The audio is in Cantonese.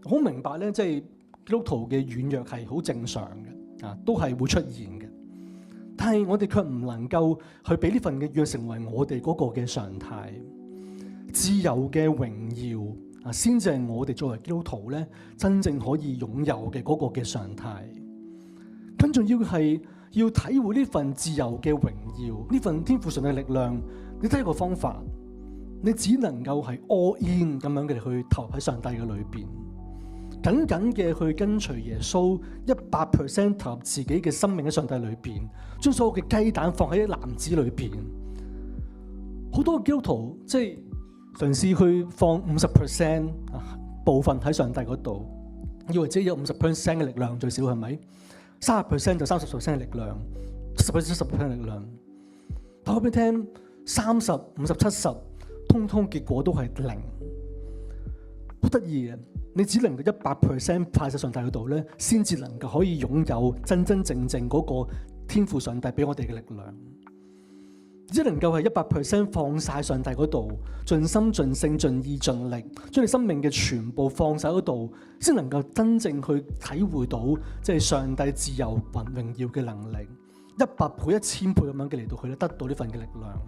好明白咧，即係基督徒嘅軟弱係好正常嘅，都係會出現嘅。但係我哋卻唔能夠去俾呢份嘅約成為我哋嗰個嘅常態。自由嘅榮耀先至係我哋作為基督徒咧真正可以擁有嘅嗰個嘅常態。更重要嘅係要體會呢份自由嘅榮耀，呢份天父上帝嘅力量。你睇一個方法，你只能夠係 all in 咁樣嘅去投喺上帝嘅裏邊，緊緊嘅去跟隨耶穌，100% 投入自己嘅生命喺上帝裏邊，將所有嘅雞蛋放喺籃子裏邊。好多基督徒即係嘗試去放50% 部分喺上帝嗰度，以為自己有50% 嘅力量最少係咪？30% 就30% 嘅力量，70% 70% 嘅力量。但我俾你聽，30、50、70，通通結果都係0。好得意嘅，你只能夠100% 派喺上帝嗰度咧，先至能夠可以擁有真真正正嗰個天父上帝俾我哋嘅力量。只能夠係100% 放晒上帝嗰度，盡心盡性盡意盡力，將你生命嘅全部放晒嗰度，先能夠真正去體會到即係上帝自由榮耀嘅能力，100倍、1000倍咁樣嘅嚟到去得到呢份嘅力量。